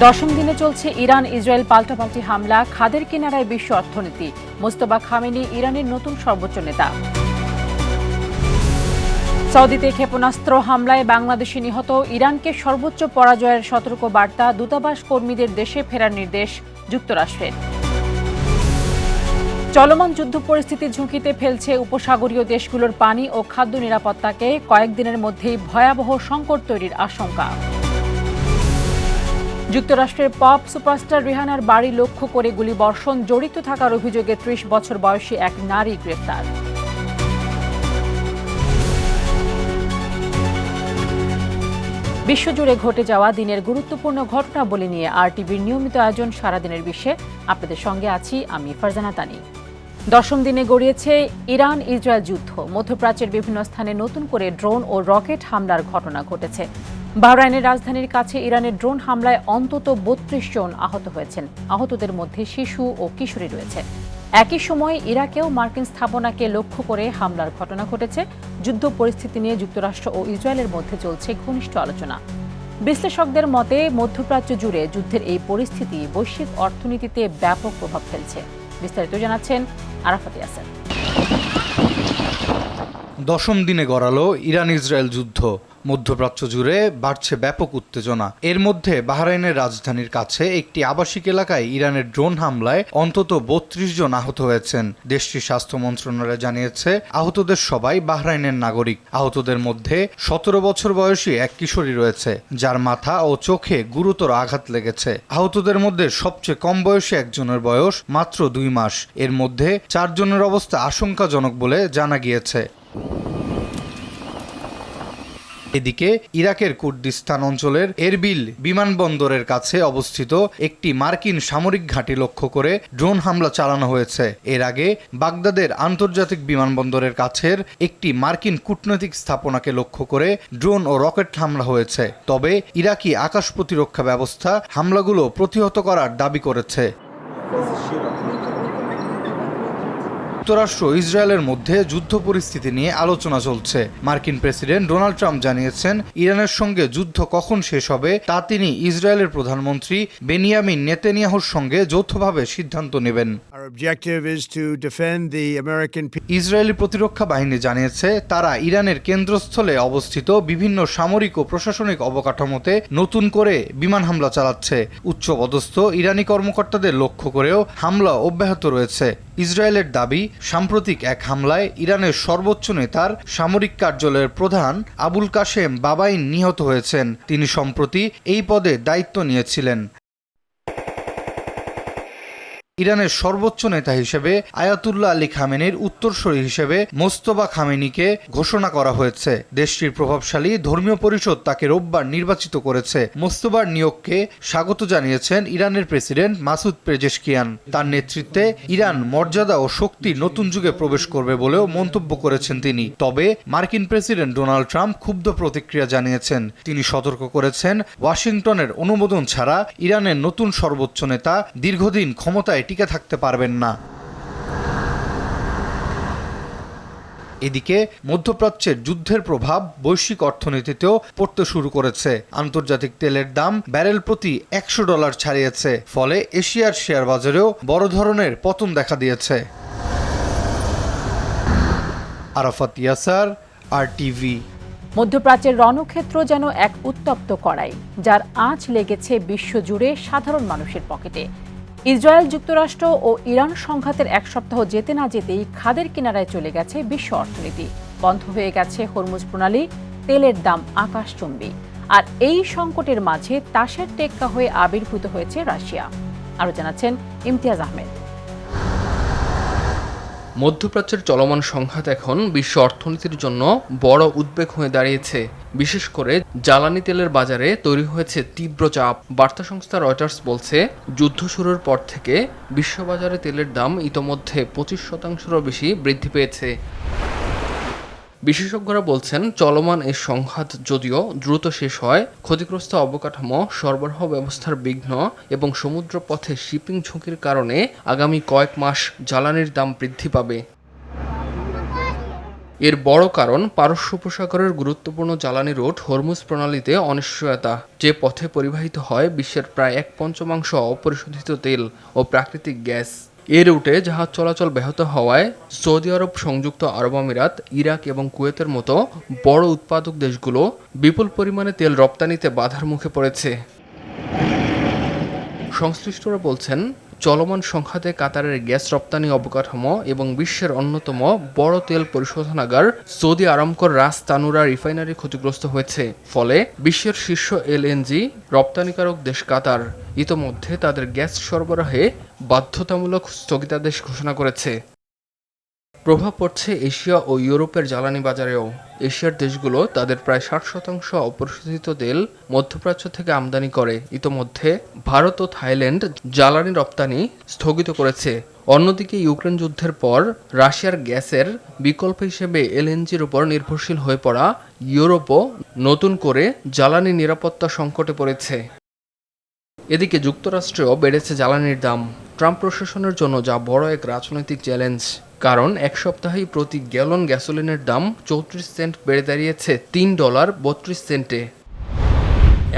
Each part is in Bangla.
দশম দিনে চলছে ইরান ইসরায়েল পাল্টাপাল্টি হামলা, খাদের কিনারায় বিশ্ব অর্থনীতি। মোস্তফা খামেনি ইরানের নতুন সর্বোচ্চ নেতা। সৌদিতে ক্ষেপণাস্ত্র হামলায় বাংলাদেশি নিহত, ইরানকে সর্বোচ্চ পরাজয়ের সতর্ক বার্তা। দূতাবাস কর্মীদের দেশে ফেরার নির্দেশ যুক্তরাষ্ট্রের। চলমান যুদ্ধ পরিস্থিতি ঝুঁকিতে ফেলছে উপসাগরীয় দেশগুলোর পানি ও খাদ্য নিরাপত্তাকে। কয়েকদিনের মধ্যেই ভয়াবহ সংকট তৈরির আশঙ্কা। যুক্তরাষ্ট্রের পপ সুপারস্টার রিহানার বাড়ি লক্ষ্য করে গুলিবর্ষণ, জড়িত থাকার অভিযোগে ৩০ বছর বয়সী এক নারী গ্রেফতার। বিশ্বজুড়ে ঘটে যাওয়া দিনের গুরুত্বপূর্ণ ঘটনাবলী নিয়ে আরটিভির নিয়মিত আয়োজন সারাদিনের বিশ্বে। আপনাদের সঙ্গে আছি আমি ফারজানা তানি। দশম দিনে গড়িয়েছে ইরান ইসরায়েল যুদ্ধ। মধ্যপ্রাচ্যের বিভিন্ন স্থানে নতুন করে ড্রোন ও রকেট হামলার ঘটনা ঘটেছে। বাহরাইনের রাজধানীর কাছে ইরানের ড্রোন হামলায় অন্তত ৩২ জন আহত হয়েছেন। আহতদের মধ্যে শিশু ও কিশোরী রয়েছে। একই সময়ে ইরাকেও মার্কিন স্থাপনাকে লক্ষ্য করে হামলার ঘটনা ঘটেছে। যুদ্ধ পরিস্থিতি নিয়ে যুক্তরাষ্ট্র ও ইসরায়েলের মধ্যে চলছে ঘনিষ্ঠ আলোচনা। বিশ্লেষকদের মতে মধ্যপ্রাচ্য জুড়ে যুদ্ধের এই পরিস্থিতি বৈশ্বিক অর্থনীতিতে ব্যাপক প্রভাব ফেলছে। বিস্তারিত জানাচ্ছেন আরাফাত ইয়াসির। দশম দিনে গড়ালো ইরান ইসরায়েল যুদ্ধ। মধ্যপ্রাচ্য জুড়ে বাড়ছে ব্যাপক উত্তেজনা। এর মধ্যে বাহরাইনের রাজধানীর কাছে একটি আবাসিক এলাকায় ইরানের ড্রোন হামলায় অন্তত ৩২ জন আহত হয়েছেন। দেশটির স্বাস্থ্য মন্ত্রণালয় জানিয়েছে আহতদের সবাই বাহরাইনের নাগরিক। আহতদের মধ্যে ১৭ বছর বয়সী এক কিশোরী রয়েছে, যার মাথা ও চোখে গুরুতর আঘাত লেগেছে। আহতদের মধ্যে সবচেয়ে কম বয়সী একজনের বয়স মাত্র ২ মাস। এর মধ্যে ৪ জনের অবস্থা আশঙ্কাজনক বলে জানা গিয়েছে। এদিকে ইরাকের কুর্দিস্তান অঞ্চলের এরবিল বিমানবন্দরের কাছে অবস্থিত একটি মার্কিন সামরিক ঘাঁটি লক্ষ্য করে ড্রোন হামলা চালানো হয়েছে। এর আগে বাগদাদের আন্তর্জাতিক বিমানবন্দরের কাছের একটি মার্কিন কূটনৈতিক স্থাপনাকে লক্ষ্য করে ড্রোন ও রকেট হামলা হয়েছে। তবে ইরাকি আকাশ প্রতিরক্ষা ব্যবস্থা হামলাগুলো প্রতিহত করার দাবি করেছে। যুক্তরাষ্ট্র ও ইসরায়েলের মধ্যে যুদ্ধ পরিস্থিতি নিয়ে আলোচনা চলছে। মার্কিন প্রেসিডেন্ট ডোনাল্ড ট্রাম্প জানিয়েছেন ইরানের সঙ্গে যুদ্ধ কখন শেষ হবে তা তিনি ইসরায়েলের প্রধানমন্ত্রী বেনিয়ামিন নেতানিয়াহুর সঙ্গে যৌথভাবে সিদ্ধান্ত নেবেন। ইসরায়েলি প্রতিরক্ষা বাহিনী জানিয়েছে তারা ইরানের কেন্দ্রস্থলে অবস্থিত বিভিন্ন সামরিক ও প্রশাসনিক অবকাঠামোতে নতুন করে বিমান হামলা চালাচ্ছে। উচ্চপদস্থ ইরানি কর্মকর্তাদের লক্ষ্য করেও হামলা অব্যাহত রয়েছে। ইসরায়েলের দাবি, সাম্প্রতিক এক হামলায় ইরানের সর্বোচ্চ নেতার সামরিক কার্যালয়ের প্রধান আবুল কাশেম বাবাইন নিহত হয়েছেন। তিনি সম্প্রতি এই পদে দায়িত্ব নিয়েছিলেন। ইরানের সর্বোচ্চ নেতা হিসেবে আয়াতুল্লাহ আলী খামেনির উত্তরসূরি হিসেবে মোস্তফা খামেনিকে ঘোষণা করা হয়েছে। দেশটির প্রভাবশালী ধর্মীয় পরিষদ তাকে রোববার নির্বাচিত করেছে। মোস্তফার নিয়োগকে স্বাগত জানিয়েছেন ইরানের প্রেসিডেন্ট মাসুদ পেজেশকিয়ান। তার নেতৃত্বে ইরান মর্যাদা ও শক্তির নতুন যুগে প্রবেশ করবে বলেও মন্তব্য করেছেন তিনি। তবে মার্কিন প্রেসিডেন্ট ডোনাল্ড ট্রাম্প ক্ষুব্ধ প্রতিক্রিয়া জানিয়েছেন। তিনি সতর্ক করেছেন ওয়াশিংটনের অনুমোদন ছাড়া ইরানের নতুন সর্বোচ্চ নেতা দীর্ঘদিন ক্ষমতায় টিকে থাকতে পারবেন না। এদিকে মধ্যপ্রাচ্যের যুদ্ধের প্রভাব বৈশ্বিক অর্থনীতিতেও পড়তে শুরু করেছে। আন্তর্জাতিক তেলের দাম ব্যারেল প্রতি $100 ছাড়িয়েছে। ফলে এশিয়ার শেয়ার বাজারেও বড় ধরনের পতন দেখা দিয়েছে। আরাফাত ইয়াসার, আরটিভি। মধ্যপ্রাচ্যের রণক্ষেত্র যেন এক উত্তপ্ত কড়াই, যার আঁচ লেগেছে বিশ্বজুড়ে সাধারণ মানুষের পকেটে। ইসরায়েল যুক্তরাষ্ট্র ও ইরান সংঘাতের এক সপ্তাহ যেতে না যেতেই খাদের কিনারায় চলে গেছে বিশ্ব অর্থনীতি। বন্ধ হয়ে গেছে হরমুজ প্রণালী, তেলের দাম আকাশচুম্বী। আর এই সংকটের মাঝে তাসের টেক্কা হয়ে আবির্ভূত হয়েছে রাশিয়া। আরও জানাচ্ছেন ইমতিয়াজ আহমেদ। মধ্যপ্রাচ্যের চলমান সংঘাত এখন বিশ্ব অর্থনীতির জন্য বড় উদ্বেগ হয়ে দাঁড়িয়েছে। বিশেষ করে জ্বালানি তেলের বাজারে তৈরি হয়েছে তীব্র চাপ। বার্তা সংস্থা রয়টার্স বলছে, যুদ্ধ শুরুর পর থেকে বিশ্ববাজারে তেলের দাম ইতোমধ্যে 25%-রও বেশি বৃদ্ধি পেয়েছে। বিশেষজ্ঞরা বলছেন চলমান এই সংঘাত যদিও দ্রুত শেষ হয়, ক্ষতিগ্রস্ত অবকাঠামো, সরবরাহ ব্যবস্থার বিঘ্ন এবং সমুদ্রপথে শিপিং ঝুঁকির কারণে আগামী কয়েক মাস জ্বালানির দাম বৃদ্ধি পাবে। এর বড় কারণ পারস্য উপসাগরের গুরুত্বপূর্ণ জ্বালানি রুট হরমুজ প্রণালীতে অনিশ্চয়তা, যে পথে পরিবাহিত হয় বিশ্বের প্রায় 1/5 অপরিশোধিত তেল ও প্রাকৃতিক গ্যাস। এ রুটে জাহাজ চলাচল ব্যাহত হওয়ায় সৌদি আরব, সংযুক্ত আরব আমিরাত, ইরাক এবং কুয়েতের মতো বড় উৎপাদক দেশগুলো বিপুল পরিমাণে তেল রপ্তানিতে বাধার মুখে পড়েছে। সংশ্লিষ্টরা বলছেন, চলমান সংঘাতে কাতারের গ্যাস রপ্তানি অবকাঠামো এবং বিশ্বের অন্যতম বড় তেল পরিশোধনাগার সৌদি আরামকোর রাস তানুরা রিফাইনারি ক্ষতিগ্রস্ত হয়েছে। ফলে বিশ্বের শীর্ষ এলএনজি রপ্তানিকারক দেশ কাতার ইতোমধ্যে তাদের গ্যাস সরবরাহে বাধ্যতামূলক স্থগিতাদেশ ঘোষণা করেছে। প্রভাব পড়ছে এশিয়া ও ইউরোপের জ্বালানি বাজারেও। এশিয়ার দেশগুলো তাদের প্রায় 60% অপরিশোধিত তেল মধ্যপ্রাচ্য থেকে আমদানি করে। ইতোমধ্যে ভারত ও থাইল্যান্ড জ্বালানি রপ্তানি স্থগিত করেছে। অন্যদিকে ইউক্রেন যুদ্ধের পর রাশিয়ার গ্যাসের বিকল্প হিসেবে এলএনজির উপর নির্ভরশীল হয়ে পড়া ইউরোপও নতুন করে জ্বালানি নিরাপত্তা সংকটে পড়েছে। এদিকে যুক্তরাষ্ট্রেও বেড়েছে জ্বালানির দাম। ট্রাম্প প্রশাসনের জন্য যা বড় এক রাজনৈতিক চ্যালেঞ্জ, কারণ এক সপ্তাহেই প্রতি গ্যালন গ্যাসোলিনের দাম 34 সেন্ট বেড়ে দাঁড়িয়েছে $3.32।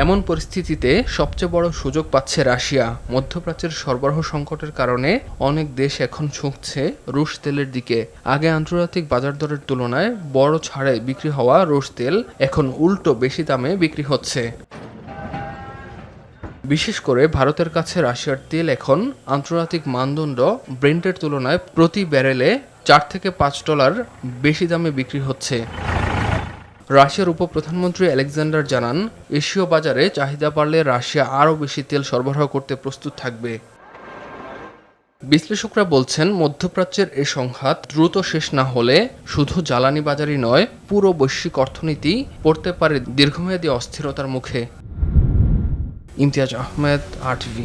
এমন পরিস্থিতিতে সবচেয়ে বড় সুযোগ পাচ্ছে রাশিয়া। মধ্যপ্রাচ্যের সরবরাহ সংকটের কারণে অনেক দেশ এখন ঝুঁকছে রুশ তেলের দিকে। আগে আন্তর্জাতিক বাজার দরের তুলনায় বড় ছাড়ে বিক্রি হওয়া রুশ তেল এখন উল্টো বেশি দামে বিক্রি হচ্ছে। বিশেষ করে ভারতের কাছে রাশিয়ার তেল এখন আন্তর্জাতিক মানদণ্ড ব্রেন্টের তুলনায় প্রতি ব্যারেলে $4 থেকে $5 বেশি দামে বিক্রি হচ্ছে। রাশিয়ার উপপ্রধানমন্ত্রী আলেকজান্ডার জানান, এশীয় বাজারে চাহিদা বাড়লে রাশিয়া আরও বেশি তেল সরবরাহ করতে প্রস্তুত থাকবে। বিশ্লেষকরা বলছেন, মধ্যপ্রাচ্যের এই সংঘাত দ্রুত শেষ না হলে শুধু জ্বালানি বাজারই নয়, পুরো বৈশ্বিক অর্থনীতি পড়তে পারে দীর্ঘমেয়াদী অস্থিরতার মুখে। ইমতিয়াজ আহমেদ, RTV।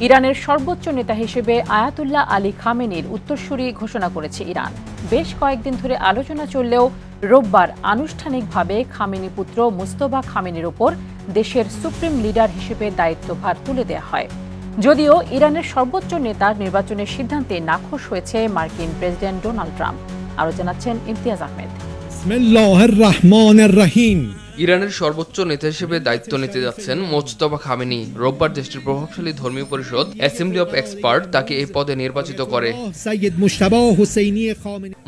ইরানের সর্বোচ্চ নেতা হিসেবে আয়াতুল্লাহ আলী খামেনির উত্তরসূরি ঘোষণা করেছে ইরান। বেশ কয়েকদিন ধরে আলোচনা চললেও রোববার আনুষ্ঠানিকভাবে খামেনি পুত্র মুজতবা খামেনির ওপর দেশের সুপ্রিম লিডার হিসেবে দায়িত্বভার তুলে দেওয়া হয়। যদিও ইরানের সর্বোচ্চ নেতার নির্বাচনের সিদ্ধান্তে নাখোশ হয়েছে মার্কিন প্রেসিডেন্ট ডোনাল্ড ট্রাম্প। আরও জানাচ্ছেন ইমতিয়াজ আহমেদ। বিসমিল্লাহির রহমানির রহিম। ইরানের সর্বোচ্চ নেতা হিসেবে দায়িত্ব নিতে যাচ্ছেন মোজতবা খামেনি। রোববার দেশটির প্রভাবশালী ধর্মীয় পরিষদ অ্যাসেম্বলি অব এক্সপার্ট তাকে এই পদে নির্বাচিত করে।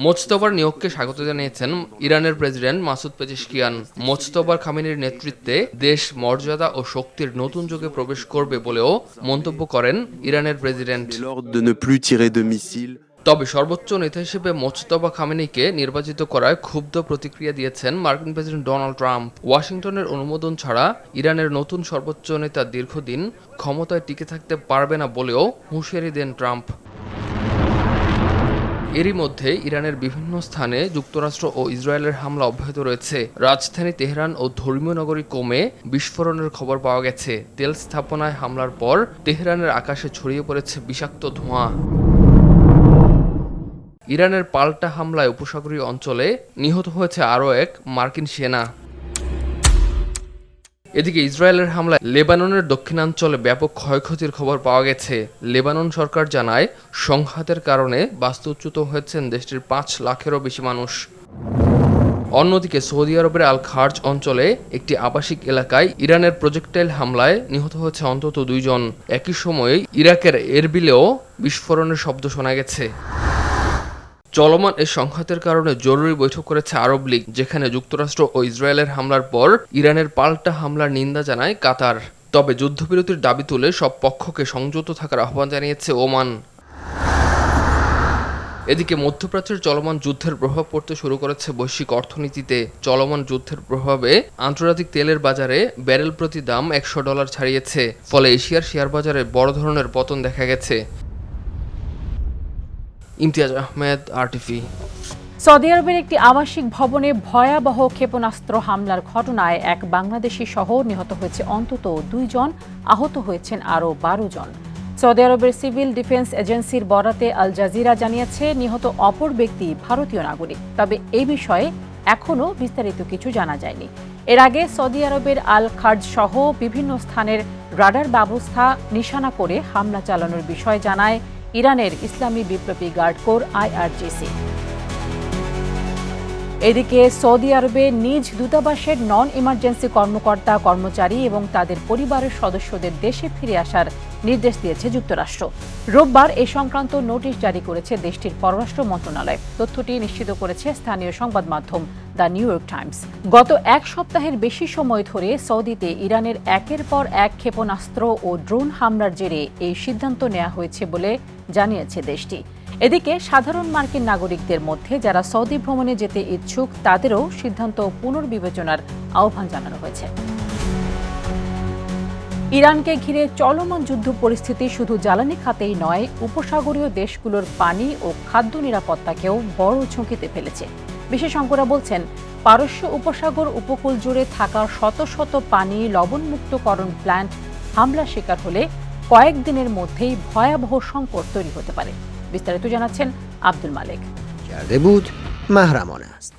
মোজতবার নিয়োগকে স্বাগত জানিয়েছেন ইরানের প্রেসিডেন্ট মাসুদ পেজেশকিয়ান। মোজতবার খামেনির নেতৃত্বে দেশ মর্যাদা ও শক্তির নতুন যুগে প্রবেশ করবে বলেও মন্তব্য করেন ইরানের প্রেসিডেন্ট। তবে সর্বোচ্চ নেতা হিসেবে মোজতবা খামেনিকে নির্বাচিত করায় ক্ষুব্ধ প্রতিক্রিয়া দিয়েছেন মার্কিন প্রেসিডেন্ট ডোনাল্ড ট্রাম্প। ওয়াশিংটনের অনুমোদন ছাড়া ইরানের নতুন সর্বোচ্চ নেতা দীর্ঘদিন ক্ষমতায় টিকে থাকতে পারবে না বলেও হুঁশিয়ারি দেন ট্রাম্প। এরই মধ্যে ইরানের বিভিন্ন স্থানে যুক্তরাষ্ট্র ও ইসরায়েলের হামলা অব্যাহত রয়েছে। রাজধানী তেহরান ও ধর্মীয় নগরী কোমে বিস্ফোরণের খবর পাওয়া গেছে। তেল স্থাপনায় হামলার পর তেহরানের আকাশে ছড়িয়ে পড়েছে বিষাক্ত ধোঁয়া। ইরানের পাল্টা হামলায় উপসাগরীয় অঞ্চলে নিহত হয়েছে আরও এক মার্কিন সেনা। এদিকে ইসরায়েলের হামলায় লেবাননের দক্ষিণাঞ্চলে ব্যাপক ক্ষয়ক্ষতির খবর পাওয়া গেছে। লেবানন সরকার জানায়, সংঘাতের কারণে বাস্তুচ্যুত হয়েছেন দেশটির 5 লাখেরও বেশি মানুষ। অন্যদিকে সৌদি আরবের আল খার্জ অঞ্চলে একটি আবাসিক এলাকায় ইরানের প্রজেক্টাইল হামলায় নিহত হয়েছে অন্তত 2 জন। একই সময়ে ইরাকের এরবিলেও বিস্ফোরণের শব্দ শোনা গেছে। চলমান এই সংঘাতের কারণে জরুরি বৈঠক করেছে আরব লীগ, যেখানে যুক্তরাষ্ট্র ও ইসরায়েলের হামলার পর ইরানের পাল্টা হামলার নিন্দা জানায় কাতার। তবে যুদ্ধবিরতির দাবি তুলে সব পক্ষকে সংযত থাকার আহ্বান জানিয়েছে ওমান। এদিকে মধ্যপ্রাচ্যের চলমান যুদ্ধের প্রভাব পড়তে শুরু করেছে বৈশ্বিক অর্থনীতিতে। চলমান যুদ্ধের প্রভাবে আন্তর্জাতিক তেলের বাজারে ব্যারেল প্রতি দাম $100 ছাড়িয়েছে। ফলে এশিয়ার শেয়ার বাজারে বড় ধরনের পতন দেখা গেছে। ইমতিয়াজ আহমেদ, RTV। সৌদি আরবের একটি আবাসিক ভবনে ভয়াবহ ক্ষেপণাস্ত্র হামলার ঘটনায় এক বাংলাদেশি সহ নিহত হয়েছে অন্তত 2 জন, আহত হয়েছেন আরও 12 জন। সৌদি আরবের সিভিল ডিফেন্স এজেন্সির বরাতে আল জাজিরা জানিয়েছে, নিহত অপর ব্যক্তি ভারতীয় নাগরিক। তবে এই বিষয়ে এখনও বিস্তারিত কিছু জানা যায়নি। এর আগে সৌদি আরবের আল খার্জ সহ বিভিন্ন স্থানের রাডার ব্যবস্থা নিশানা করে হামলা চালানোর বিষয় জানায় ইরানের ইসলামী বিপ্লবী গার্ড কোর IRGC। এদিকে সৌদি আরবে নিজ দূতাবাসের নন ইমার্জেন্সি কর্মকর্তা কর্মচারী এবং তাদের পরিবারের সদস্যদের দেশে ফিরে আসার নির্দেশ দিয়েছে যুক্তরাষ্ট্র। রোববার এ সংক্রান্ত নোটিশ জারি করেছে দেশটির পররাষ্ট্র মন্ত্রণালয়। তথ্যটি নিশ্চিত করেছে স্থানীয় সংবাদ মাধ্যম দ্য নিউ ইয়র্ক টাইমস। গত এক সপ্তাহের বেশি সময় ধরে সৌদিতে ইরানের একের পর এক ক্ষেপণাস্ত্র ও ড্রোন হামলার জেরে এই সিদ্ধান্ত নেওয়া হয়েছে বলে জানিয়েছে দেশটি। এদিকে সাধারণ মার্কিন নাগরিকদের মধ্যে যারা সৌদি ভ্রমণে যেতে ইচ্ছুক তাদেরও সিদ্ধান্ত পুনর্বিবেচনার আহ্বান জানানো হয়েছে। ইরানকে ঘিরে চলমান যুদ্ধ পরিস্থিতি শুধু জ্বালানি খাতেই নয়, উপসাগরীয় দেশগুলোর পানি ও খাদ্য নিরাপত্তাকেও বড় ঝুঁকিতে ফেলেছে। বিশেষজ্ঞরা বলছেন, পারস্য উপসাগর উপকূল জুড়ে থাকা শত শত পানি লবণমুক্তকরণ প্ল্যান্ট হামলার শিকার হলে কয়েকদিনের মধ্যেই ভয়াবহ সংকট তৈরি হতে পারে। বিস্তারিত জানাচ্ছেন আব্দুল মালেক।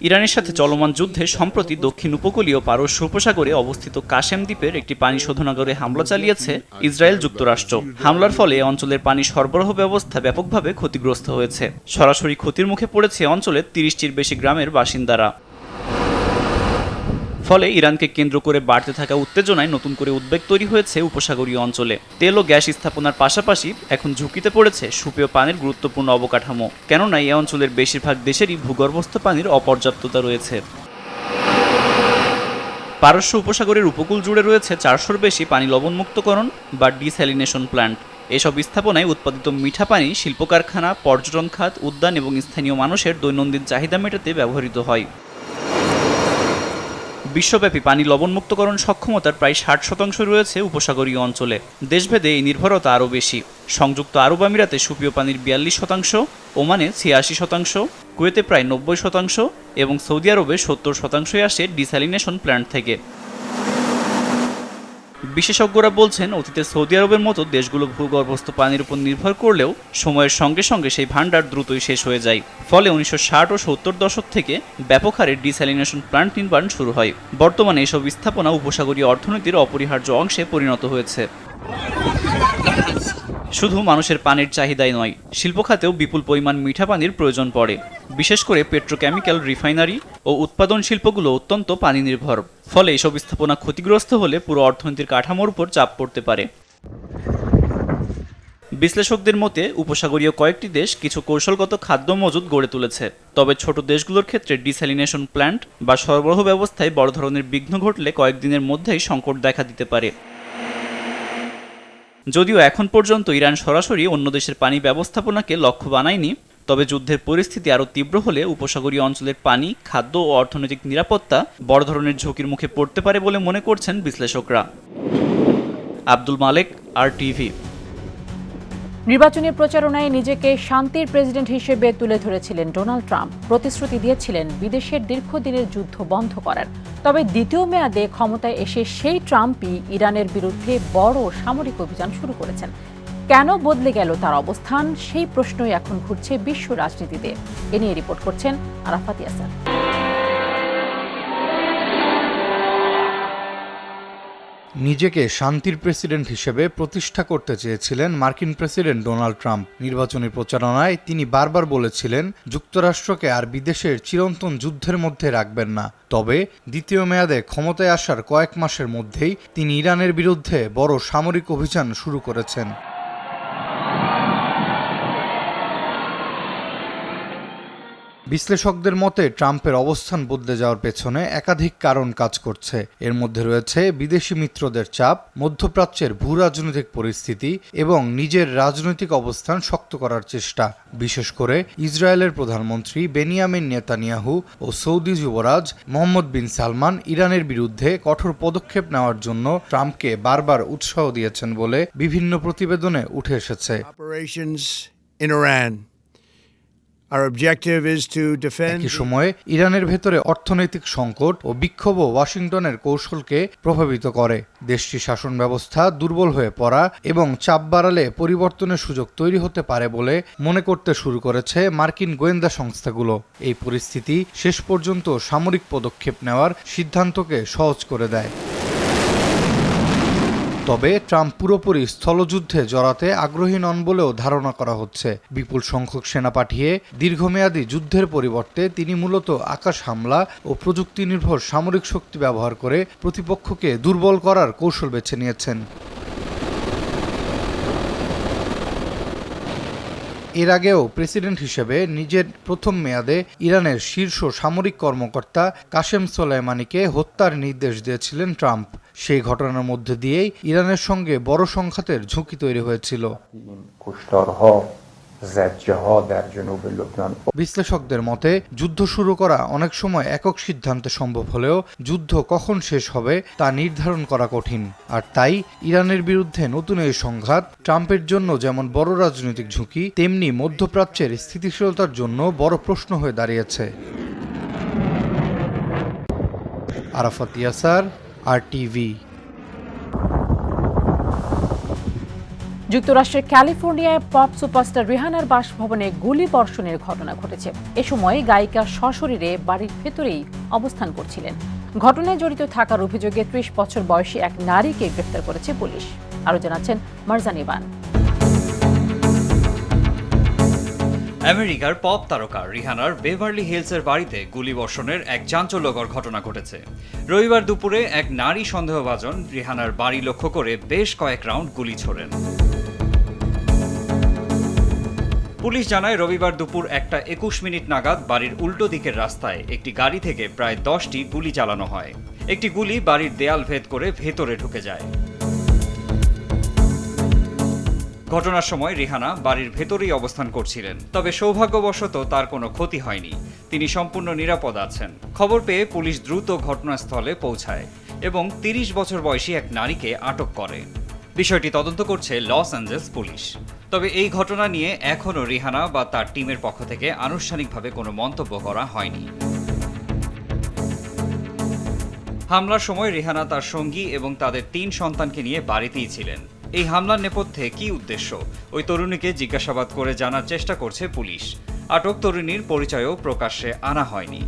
ইরানের সাথে চলমান যুদ্ধে সম্প্রতি দক্ষিণ উপকূলীয় পারস্য উপসাগরে অবস্থিত কাশেম দ্বীপের একটি পানি শোধনাগারে হামলা চালিয়েছে ইসরায়েল যুক্তরাষ্ট্র। হামলার ফলে অঞ্চলের পানি সরবরাহ ব্যবস্থা ব্যাপকভাবে ক্ষতিগ্রস্ত হয়েছে। সরাসরি ক্ষতির মুখে পড়েছে অঞ্চলের ৩০টির বেশি গ্রামের বাসিন্দারা। ফলে ইরানকে কেন্দ্র করে বাড়তে থাকা উত্তেজনায় নতুন করে উদ্বেগ তৈরি হয়েছে উপসাগরীয় অঞ্চলে। তেল ও গ্যাস স্থাপনার পাশাপাশি এখন ঝুঁকিতে পড়েছে সুপেয় পানির গুরুত্বপূর্ণ অবকাঠামো, কেননা এই অঞ্চলের বেশিরভাগ দেশেরই ভূগর্ভস্থ পানির অপর্যাপ্ততা রয়েছে। পারস্য উপসাগরের উপকূল জুড়ে রয়েছে 400-র বেশি পানি লবণমুক্তকরণ বা ডিস্যালিনেশন প্ল্যান্ট। এসব স্থাপনায় উৎপাদিত মিঠা পানি শিল্প কারখানা, পর্যটন খাত, উদ্যান এবং স্থানীয় মানুষের দৈনন্দিন চাহিদা মেটাতে ব্যবহৃত হয়। বিশ্বব্যাপী পানি লবণমুক্তকরণ সক্ষমতার প্রায় 60% রয়েছে উপসাগরীয় অঞ্চলে। দেশভেদে এই নির্ভরতা আরও বেশি। সংযুক্ত আরব আমিরাতে সুপেয় পানির 42%, ওমানে 86%, কুয়েতে প্রায় 90% এবং সৌদি আরবে 70% আসে ডিস্যালিনেশন প্ল্যান্ট থেকে। বিশেষজ্ঞরা বলছেন, অতীতে সৌদি আরবের মতো দেশগুলো ভূগর্ভস্থ পানির উপর নির্ভর করলেও সময়ের সঙ্গে সঙ্গে সেই ভান্ডার দ্রুতই শেষ হয়ে যায়। ফলে 1960 ও 70 দশক থেকে ব্যাপক হারে ডিস্যালিনেশন প্ল্যান্ট নির্মাণ শুরু হয়। বর্তমানে এসব স্থাপনা উপসাগরীয় অর্থনীতির অপরিহার্য অংশে পরিণত হয়েছে। শুধু মানুষের পানির চাহিদাই নয়, শিল্প খাতেও বিপুল পরিমাণ মিঠা পানির প্রয়োজন পড়ে। বিশেষ করে পেট্রোকেমিক্যাল, রিফাইনারি ও উৎপাদন শিল্পগুলো অত্যন্ত পানি নির্ভর। ফলে এসব স্থাপনা ক্ষতিগ্রস্ত হলে পুরো অর্থনীতির কাঠামোর উপর চাপ পড়তে পারে। বিশ্লেষকদের মতে, উপসাগরীয় কয়েকটি দেশ কিছু কৌশলগত খাদ্য মজুদ গড়ে তুলেছে। তবে ছোট দেশগুলোর ক্ষেত্রে ডিস্যালিনেশন প্ল্যান্ট বা সরবরাহ ব্যবস্থায় বড় ধরনের বিঘ্ন ঘটলে কয়েকদিনের মধ্যেই সংকট দেখা দিতে পারে। যদিও এখন পর্যন্ত ইরান সরাসরি অন্য দেশের পানি ব্যবস্থাপনাকে লক্ষ্য বানায়নি, তবে যুদ্ধের পরিস্থিতি আরও তীব্র হলে উপসাগরীয় অঞ্চলের পানি, খাদ্য ও অর্থনৈতিক নিরাপত্তা বড় ধরনের ঝুঁকির মুখে পড়তে পারে বলে মনে করছেন বিশ্লেষকরা। আব্দুল মালেক, RTV। নির্বাচনী প্রচারণায় নিজেকে শান্তির প্রেসিডেন্ট হিসেবে তুলে ধরেছিলেন ডোনাল্ড ট্রাম্প। প্রতিশ্রুতি দিয়েছিলেন বিদেশের দীর্ঘদিনের যুদ্ধ বন্ধ করার। তবে দ্বিতীয় মেয়াদে ক্ষমতায় এসে সেই ট্রাম্পই ইরানের বিরুদ্ধে বড় সামরিক অভিযান শুরু করেছেন। কেন বদলে গেল তার অবস্থান, সেই প্রশ্নই এখন ঘুরছে বিশ্ব রাজনীতিতে। এ নিয়ে রিপোর্ট করছেন আরাফাত ইয়াসার। নিজেকে শান্তির প্রেসিডেন্ট হিসেবে প্রতিষ্ঠা করতে চেয়েছিলেন মার্কিন প্রেসিডেন্ট ডোনাল্ড ট্রাম্প। নির্বাচনী প্রচারণায় তিনি বারবার বলেছিলেন, যুক্তরাষ্ট্রকে আর বিদেশের চিরন্তন যুদ্ধের মধ্যে রাখবেন না। তবে দ্বিতীয় মেয়াদে ক্ষমতায় আসার কয়েক মাসের মধ্যেই তিনি ইরানের বিরুদ্ধে বড় সামরিক অভিযান শুরু করেছেন। বিশ্লেষকদের মতে, ট্রাম্পের অবস্থান বদলে যাওয়ার পেছনে একাধিক কারণ কাজ করছে। এর মধ্যে রয়েছে বিদেশি মিত্রদের চাপ, মধ্যপ্রাচ্যের ভূ রাজনৈতিক পরিস্থিতি এবং নিজের রাজনৈতিক অবস্থান শক্ত করার চেষ্টা। বিশেষ করে ইসরায়েলের প্রধানমন্ত্রী বেনিয়ামিন নেতানিয়াহু ও সৌদি যুবরাজ মোহাম্মদ বিন সালমান ইরানের বিরুদ্ধে কঠোর পদক্ষেপ নেওয়ার জন্য ট্রাম্পকে বারবার উৎসাহ দিয়েছেন বলে বিভিন্ন প্রতিবেদনে উঠে এসেছে। একই সময়ে ইরানের ভেতরে অর্থনৈতিক সংকট ও বিক্ষোভ ওয়াশিংটনের কৌশলকে প্রভাবিত করে। দেশটির শাসন ব্যবস্থা দুর্বল হয়ে পড়া এবং চাপ বাড়ালে পরিবর্তনের সুযোগ তৈরি হতে পারে বলে মনে করতে শুরু করেছে মার্কিন গোয়েন্দা সংস্থাগুলো। এই পরিস্থিতি শেষ পর্যন্ত সামরিক পদক্ষেপ নেওয়ার সিদ্ধান্তকে সহজ করে দেয়। তবে ট্রাম্প পুরোপুরি স্থলযুদ্ধে জড়াতে আগ্রহী নন বলেও ধারণা করা হচ্ছে। বিপুল সংখ্যক সেনা পাঠিয়ে দীর্ঘমেয়াদী যুদ্ধের পরিবর্তে তিনি মূলত আকাশ হামলা ও প্রযুক্তি নির্ভর সামরিক শক্তি ব্যবহার করে প্রতিপক্ষকে দুর্বল করার কৌশল বেছে নিয়েছেন। এর আগেও প্রেসিডেন্ট হিসেবে নিজের প্রথম মেয়াদে ইরানের শীর্ষ সামরিক কর্মকর্তা কাশেম সোলাইমানিকে হত্যার নির্দেশ দিয়েছিলেন ট্রাম্প। সেই ঘটনার মধ্যে দিয়েই ইরানের সঙ্গে বড় সংঘাতের ঝুঁকি তৈরি হয়েছিল। বিশ্লেষকদের মতে যুদ্ধ শুরু করা অনেক সময় একক সিদ্ধান্তে সম্ভব হলেও যুদ্ধ কখন শেষ হবে তা নির্ধারণ করা কঠিন। আর তাই ইরানের বিরুদ্ধে নতুন এই সংঘাত ট্রাম্পের জন্য যেমন বড় রাজনৈতিক ঝুঁকি, তেমনি মধ্যপ্রাচ্যের স্থিতিশীলতার জন্য বড় প্রশ্ন হয়ে দাঁড়িয়েছে। আরাফাত ইয়াসার, RTV। যুক্তরাষ্ট্রের ক্যালিফোর্নিয়ায় পপ সুপারস্টার রিহানার বাসভবনে গুলি বর্ষণের ঘটনা ঘটেছে। এ সময় গায়িকা সশরীরে বাড়ির ভেতরেই অবস্থান করছিলেন। ঘটনায় জড়িত থাকার অভিযোগে ৩০ বছর বয়সী এক নারীকে গ্রেফতার করেছে পুলিশ। আরও জানাচ্ছেন মারজান ইভান। আমেরিকার পপ তারকা রিহানার বেভারলি হিলসের বাড়িতে গুলিবর্ষণের এক চাঞ্চল্যকর ঘটনা ঘটেছে। রবিবার দুপুরে এক নারী সন্দেহভাজন রিহানার বাড়ি লক্ষ্য করে বেশ কয়েক রাউন্ড গুলি ছোড়েন। পুলিশ জানায় রবিবার দুপুর 1:21 নাগাদ বাড়ির উল্টো দিকের রাস্তায় একটি গাড়ি থেকে প্রায় 10টি গুলি চালানো হয়। একটি গুলি বাড়ির দেয়াল ভেদ করে ভেতরে ঢুকে যায়। ঘটনার সময় রিহানা বাড়ির ভেতরেই অবস্থান করছিলেন, তবে সৌভাগ্যবশত তার কোনো ক্ষতি হয়নি। তিনি সম্পূর্ণ নিরাপদ আছেন। খবর পেয়ে পুলিশ দ্রুত ঘটনাস্থলে পৌঁছায় এবং 30 বছর বয়সী এক নারীকে আটক করে। বিষয়টি তদন্ত করছে লস অ্যাঞ্জেলস পুলিশ। তবে এই ঘটনা নিয়ে এখনও রিহানা বা তার টিমের পক্ষ থেকে আনুষ্ঠানিকভাবে কোনো মন্তব্য করা হয়নি। হামলার সময় রিহানা তার সঙ্গী এবং তাদের 3 সন্তানকে নিয়ে বাড়িতেই ছিলেন। এই হামলার নেপথ্যে কী উদ্দেশ্য, ওই তরুণীকে জিজ্ঞাসাবাদ করে জানার চেষ্টা করছে পুলিশ। আটক তরুণীর পরিচয়ও প্রকাশ্যে আনা হয়নি।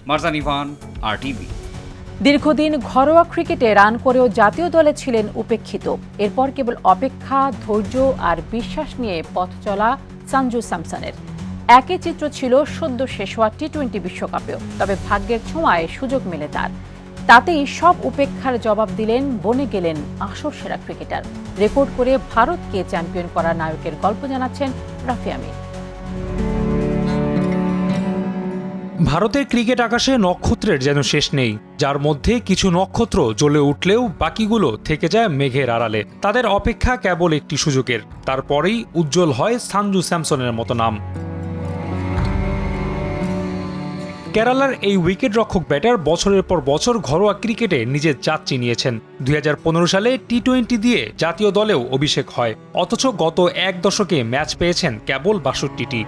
মারজান ইভান, RTV। দীর্ঘদিন ঘরোয়া ক্রিকেটে রান করেও জাতীয় দলে ছিলেন উপেক্ষিত। এরপর কেবল অপেক্ষা, ধৈর্য আর বিশ্বাস নিয়ে পথ চলা সঞ্জু স্যামসনের। একই চিত্র ছিল সদ্য শেষ হওয়া টি-20 বিশ্বকাপেও। তবে ভাগ্যের ছোঁয়ায় সুযোগ মেলে তাতেই সব উপেক্ষার জবাব দিলেন, বনে গেলেন আসর সেরা ক্রিকেটার। রেকর্ড করে ভারতকে চ্যাম্পিয়ন করা নায়কের গল্প জানাচ্ছেন রাফি আমিন। ভারতের ক্রিকেট আকাশে নক্ষত্রের যেন শেষ নেই, যার মধ্যে কিছু নক্ষত্র জ্বলে উঠলেও বাকিগুলো থেকে যায় মেঘের আড়ালে। তাদের অপেক্ষা কেবল একটি সুযোগের, তারপরেই উজ্জ্বল হয় সঞ্জু স্যামসনের মতো নাম। কেরালার এই উইকেট রক্ষক ব্যাটার বছরের পর বছর ঘরোয়া ক্রিকেটে নিজের জাত চিনিয়েছেন। 2015 সালে টি-20 দিয়ে জাতীয় দলেও অভিষেক হয়, অথচ গত এক দশকে ম্যাচ পেয়েছেন কেবল 62টি।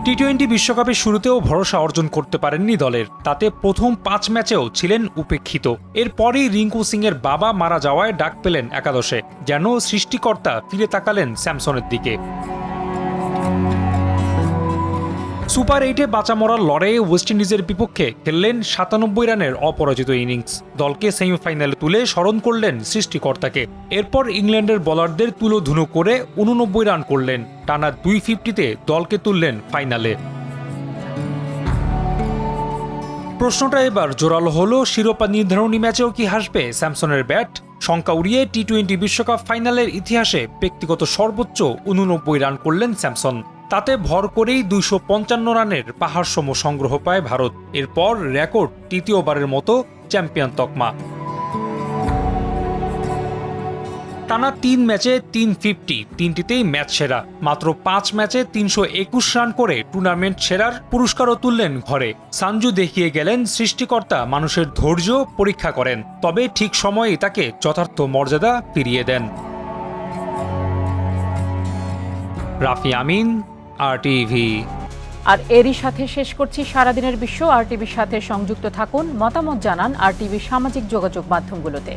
টি-20 বিশ্বকাপের শুরুতেও ভরসা অর্জন করতে পারেননি দলের, তাতে প্রথম 5 ম্যাচেও ছিলেন উপেক্ষিত। এরপরই রিঙ্কু সিংয়ের বাবা মারা যাওয়ায় ডাক পেলেন একাদশে, যেন সৃষ্টিকর্তা ফিরে তাকালেন স্যামসনের দিকে। সুপার 8-এ বাঁচা মরার লড়াইয়ে ওয়েস্ট ইন্ডিজের বিপক্ষে খেললেন 97 রানের অপরাজিত ইনিংস। দলকে সেমিফাইনালে তুলে স্মরণ করলেন সৃষ্টিকর্তাকে। এরপর ইংল্যান্ডের বোলারদের তুলোধুনো করে 89 রান করলেন। টানা 250-তে দলকে তুললেন ফাইনালে। প্রশ্নটা এবার জোরালো হলো, শিরোপা নির্ধারণী ম্যাচেও কি হাসবে স্যামসনের ব্যাট? শঙ্কা উড়িয়ে টি-20 বিশ্বকাপ ফাইনালের ইতিহাসে ব্যক্তিগত সর্বোচ্চ 89 রান করলেন স্যামসন। তাতে ভর করেই 255 রানের পাহাড়সম সংগ্রহ পায় ভারত। এরপর রেকর্ড তৃতীয়বারের মতো চ্যাম্পিয়ন তকমা। টানা 3 ম্যাচে 350, 3টিতেই ম্যাচ সেরা। মাত্র 5 ম্যাচে 321 রান করে টুর্নামেন্ট সেরার পুরস্কারও তুললেন ঘরে। সঞ্জু দেখিয়ে গেলেন সৃষ্টিকর্তা মানুষের ধৈর্য পরীক্ষা করেন, তবে ঠিক সময়েই তাকে যথার্থ মর্যাদা ফিরিয়ে দেন। রাফি আমিন, RTV। আর এরই সাথে শেষ করছি সারাদিনের বিশ্ব। RTVর সাথে সংযুক্ত থাকুন, মতামত জানান RTV সামাজিক যোগাযোগ মাধ্যমগুলোতে।